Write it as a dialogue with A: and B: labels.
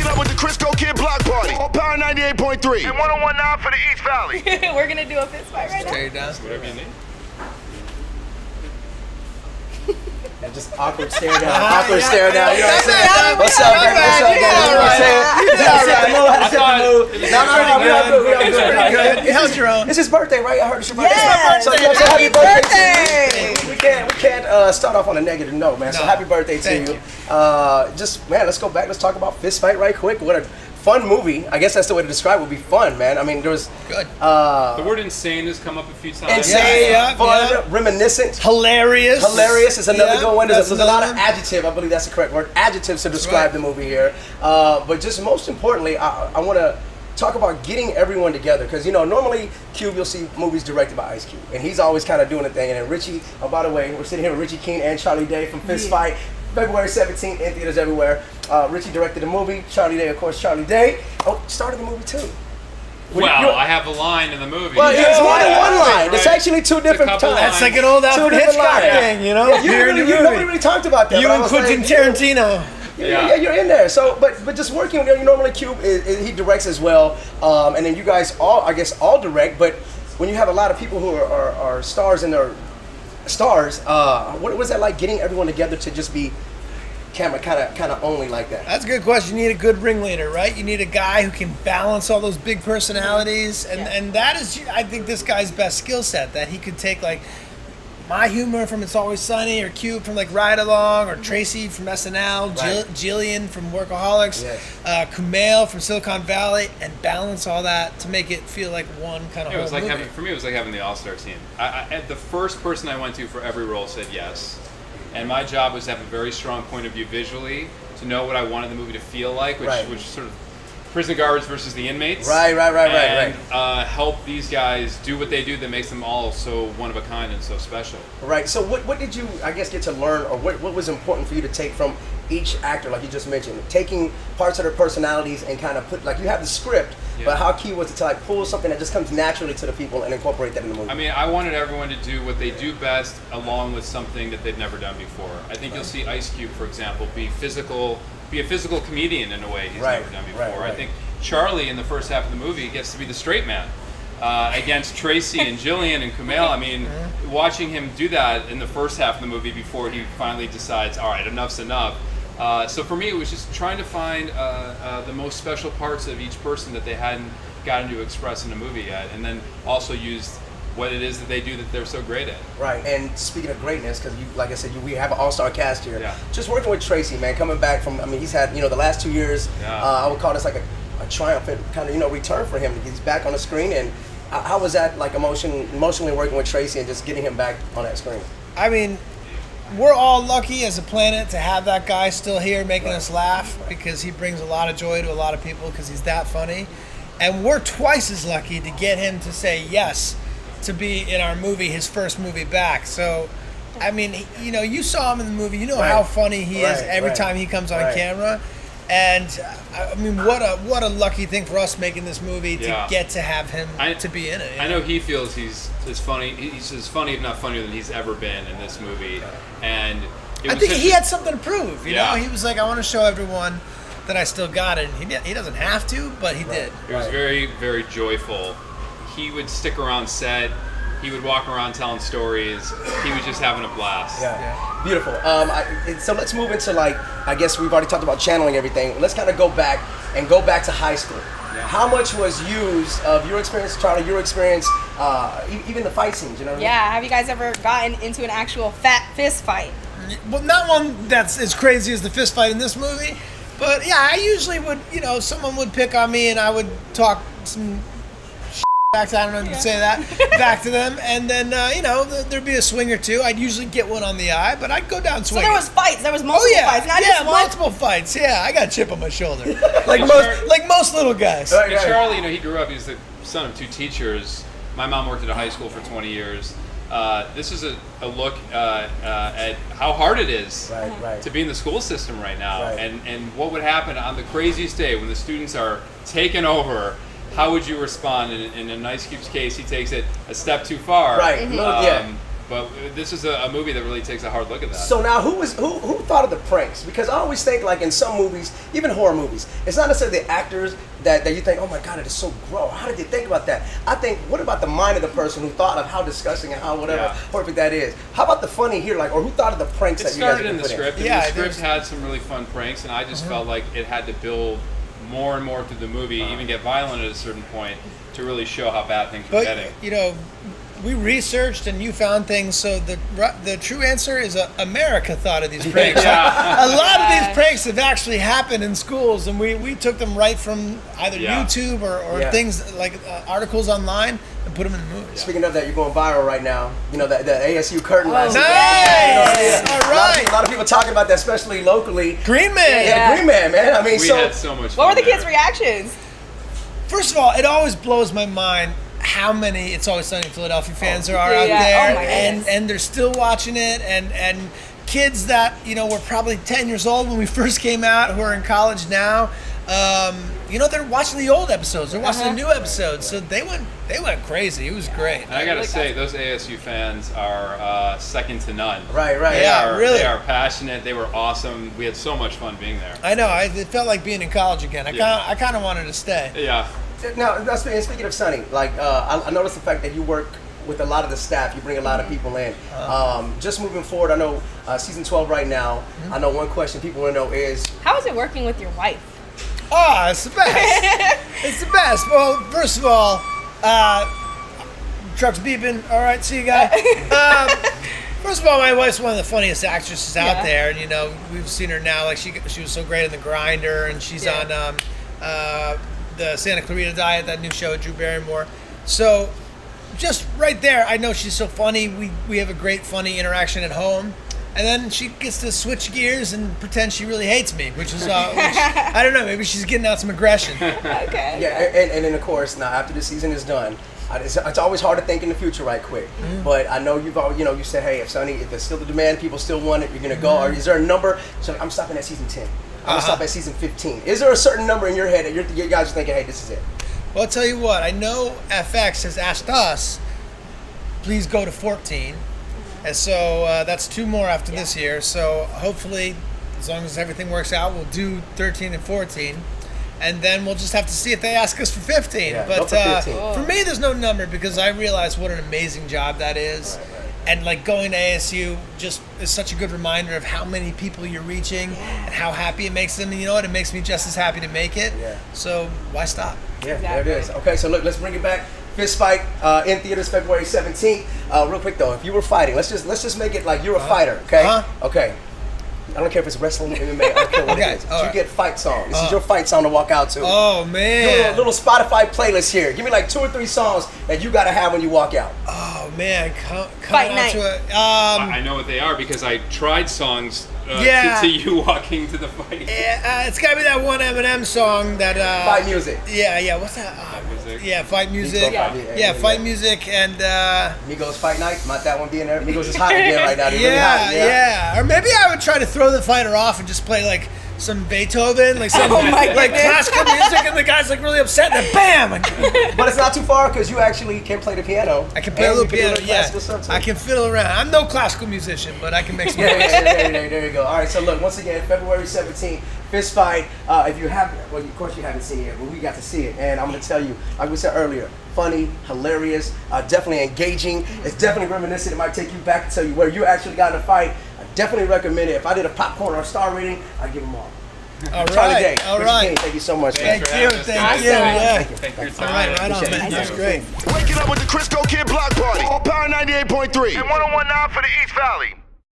A: Hooking up with the Crisco Kid Block Party on Power 98.3 and 101.9 for the East Valley.
B: We're gonna do a fist fight right now.
C: Stare down.
D: Whatever you need.
C: And just awkward stare down. Awkward stare down. You know what I'm saying?
B: Yeah,
C: What's up, man? What's up, man? You know what I'm saying?
D: I
C: Good.
E: You held your own.
C: It's his birthday, right? I heard it's your birthday.
B: Yes.
C: So,
B: Happy birthday.
C: We can't start off on a negative note, man. So happy birthday to you. Just, man, let's go back. Let's talk about Fist Fight right quick. What a fun movie. I guess that's the way to describe it. Would be fun, man. I mean, there was
E: Good.
D: The word insane has come up a few times.
C: insane,
E: Yeah,
C: fun,
E: yeah.
C: reminiscent.
E: Hilarious.
C: Hilarious is another good one. There's a lot of
E: another one.
C: adjective. I believe that's the correct word. Adjectives to describe the movie here. But just most importantly, I want to talk about getting everyone together, because normally Cube, you'll see movies directed by Ice Cube, and he's always kind of doing a thing. And then Richie, by the way, we're sitting here with Richie King and Charlie Day from Fist Fight, February 17th in theaters everywhere. Richie directed the movie. Charlie Day, of course, Charlie Day. Oh, started the movie too.
D: I have a line in the movie.
C: Well, it's more than one line.
D: Right.
C: It's actually two different
D: couple
C: times.
E: That's like an old Alfred
C: different
E: Hitchcock
C: lines.
E: thing, you know?
C: Nobody really talked about that.
E: You
C: but I
E: and
C: was
E: Quentin
C: like,
E: Tarantino.
C: Yeah, you're in there. So, but just working with normally Cube, he directs as well, and then you guys all direct. But when you have a lot of people who are stars and they're stars, what was that like getting everyone together to just be camera kind of only like that?
E: That's a good question. You need a good ringleader, right? You need a guy who can balance all those big personalities, and that is, I think, this guy's best skill set. That he could take like my humor from It's Always Sunny, or Cube from like Ride Along, or Tracy from SNL,
C: Right.
E: Jillian from Workaholics,
C: Yes.
E: Kumail from Silicon Valley, and balance all that to make it feel like one kind of
D: It was
E: whole
D: like
E: movie.
D: for me, it was like having the all-star team. The first person I went to for every role said yes, and my job was to have a very strong point of view visually, to know what I wanted the movie to feel like, which sort of prison guards versus the inmates.
C: Right.
D: Help these guys do what they do that makes them all so one of a kind and so special.
C: Right. So what did you, I guess, get to learn, or what was important for you to take from each actor, like you just mentioned, taking parts of their personalities and kind of put, like, you have the script, but how key was it to like pull something that just comes naturally to the people and incorporate that in the movie?
D: I mean, I wanted everyone to do what they do best, along with something that they've never done before. I think you'll see Ice Cube, for example, be a physical comedian in a way he's never done before.
C: Right.
D: I think Charlie, in the first half of the movie, gets to be the straight man against Tracy and Jillian and Kumail. I mean, watching him do that in the first half of the movie before he finally decides, all right, enough's enough. So for me, it was just trying to find the most special parts of each person that they hadn't gotten to express in a movie yet, and then also used what it is that they do that they're so great at.
C: Right, and speaking of greatness, because like I said, we have an all-star cast here.
D: Yeah.
C: Just working with Tracy, man, coming back from, I mean, he's had, the last 2 years, I would call this like a triumphant kind of, return for him. He's back on the screen, and how was that like emotionally working with Tracy and just getting him back on that screen?
E: I mean, we're all lucky as a planet to have that guy still here making us laugh, because he brings a lot of joy to a lot of people because he's that funny. And we're twice as lucky to get him to say yes to be in our movie, his first movie back. So, I mean, you saw him in the movie. You know how funny he is every time he comes on camera. And I mean, what a lucky thing for us making this movie to get to have him to be in it.
D: I know he feels he's as funny. He's as funny, if not funnier, than he's ever been in this movie. And
E: I think he had something to prove. You know, he was like, I want to show everyone that I still got it. And he doesn't have to, but he did.
D: It was very, very joyful. He would stick around set. He would walk around telling stories. He was just having a blast.
C: Yeah. Beautiful. So let's move into, like, I guess we've already talked about channeling everything. Let's kind of go back to high school. Yeah. How much was used of your experience, Charlie, your experience, even the fight scenes, you know what I mean?
B: Yeah, have you guys ever gotten into an actual fist fight?
E: Well, not one that's as crazy as the fist fight in this movie, but yeah, I usually would, someone would pick on me and I would talk some back to, I don't know if you can say that, back to them, and then, there'd be a swing or two. I'd usually get one on the eye, but I'd go down swinging.
B: So there was fights, there was multiple fights, not just one?
E: multiple fights, I got a chip on my shoulder. like most little guys.
D: And Charlie, he grew up, he's the son of two teachers. My mom worked at a high school for 20 years. This is a look at how hard it is to be in the school system right now, and what would happen on the craziest day when the students are taken over. How would you respond? In Ice Cube's case, he takes it a step too far.
C: Right.
D: But this is a movie that really takes a hard look at that.
C: So now, who thought of the pranks? Because I always think, like in some movies, even horror movies, it's not necessarily the actors that you think, oh my God, it is so gross. How did they think about that? I think, what about the mind of the person who thought of how disgusting and how whatever horrific that is? How about the funny here, like, or who thought of the pranks
D: It
C: that you guys
D: started in the script, and
E: Yeah,
D: the script had some really fun pranks, and I just felt like it had to build more and more through the movie, even get violent at a certain point, to really show how bad things were
E: But
D: getting.
E: you know, we researched and you found things. So the true answer is America thought of these pranks.
D: Yeah.
E: A lot of these pranks have actually happened in schools, and we took them right from either YouTube or things like articles online and put them in the movies.
C: Speaking of that, you're going viral right now. You know, the ASU curtain last
E: Nice! All right.
C: A lot of people talking about that, especially locally.
E: Green Man.
C: Yeah, the Green Man, man. I mean,
D: We
C: so
D: had so much fun.
B: What were the
D: there.
B: kids' reactions?
E: First of all, it always blows my mind how many It's Always Sunny in Philadelphia fans there are out
B: Yeah.
E: there,
B: Oh my goodness.
E: and they're still watching it, and kids that were probably 10 years old when we first came out, who are in college now. They're watching the old episodes. They're watching the new episodes. So they went crazy. It was great.
D: And I gotta say, those ASU fans are second to none.
C: Right.
E: Yeah, really.
D: They are passionate. They were awesome. We had so much fun being there.
E: I know. It felt like being in college again. I kind of wanted to stay.
D: Yeah.
C: Now, speaking of Sonny, like I noticed the fact that you work with a lot of the staff. You bring a lot of people in. Just moving forward, I know season 12 right now. I know one question people want to know is,
B: How is it working with your wife?
E: Oh, it's the best. It's the best. Well, first of all, truck's beeping. All right, see you guys. First of all, my wife's one of the funniest actresses out there, and we've seen her now. Like she was so great in The Grinder, and she's on the Santa Clarita Diet, that new show with Drew Barrymore. So, just right there, I know she's so funny. We have a great funny interaction at home. And then she gets to switch gears and pretend she really hates me, which is, which, I don't know, maybe she's getting out some aggression.
B: Okay.
C: Yeah, and then of course, now after the season is done, it's always hard to think in the future right quick. But I know you've always, you said, hey, if there's still the demand, people still want it, you're going to go. Or is there a number? So I'm stopping at season 10. I'm going to stop at season 15. Is there a certain number in your head that you guys are thinking, hey, this is it?
E: Well, I'll tell you what, I know FX has asked us, please go to 14. And so that's 2 more after this year. So hopefully, as long as everything works out, we'll do 13 and 14. And then we'll just have to see if they ask us for 15.
C: Yeah,
E: but
C: go for 15.
E: for me, there's no number because I realize what an amazing job that is.
C: Right.
E: And like going to ASU just is such a good reminder of how many people you're reaching and how happy it makes them. And you know what? It makes me just as happy to make it.
C: Yeah.
E: So why stop?
C: Yeah, there it is. Okay, so look, let's bring it back. Fist Fight in theaters February 17th. Real quick though, if you were fighting, let's just make it like you're a fighter, okay? Okay. I don't care if it's wrestling, MMA, I don't care what it is. You get fight song. This is your fight song to walk out to.
E: Oh man.
C: Do a little Spotify playlist here. Give me like 2 or 3 songs that you gotta have when you walk out.
E: Oh man,
B: Fight
E: out
B: night.
E: to it.
D: I know what they are because I tried songs to you walking to the fight.
E: It's gotta be that one Eminem song that.
C: Fight music.
E: Yeah. What's that?
D: Music.
E: Yeah, fight music.
C: Migos
E: Fight music and.
C: Migos Fight Night. Might that one be in there? Migos is hot again right now. They're really hot.
E: Yeah. Or maybe I would try to throw the fighter off and just play like some Beethoven, like some like classical music, and the guy's like really upset, and then bam!
C: But it's not too far because you actually can play the piano.
E: I can play a little piano.
C: Classical stuff too.
E: I can fiddle around. I'm no classical musician, but I can make some.
C: There you go. All right, so look, once again, February 17th, Fist Fight. If you haven't, well, of course you haven't seen it, but we got to see it, and I'm going to tell you, like we said earlier, funny, hilarious, definitely engaging. It's definitely reminiscent. It might take you back to tell you where you actually got in a fight. I definitely recommend it. If I did a popcorn or a star rating, I'd give them all.
E: All
C: Try
E: right.
C: today.
E: All
C: Richie
E: right.
C: King, thank you so much.
E: Thank
C: man.
E: you.
D: Thanks for
E: Thank
D: having
E: you.
D: us.
E: Yeah.
D: Thank you for your
E: All
D: time.
E: right on,
C: Appreciate
E: man.
C: it.
E: That's great.
A: Waking up with the Crisco Kid Block Party on Power 98.3 and 101.9 for the East Valley.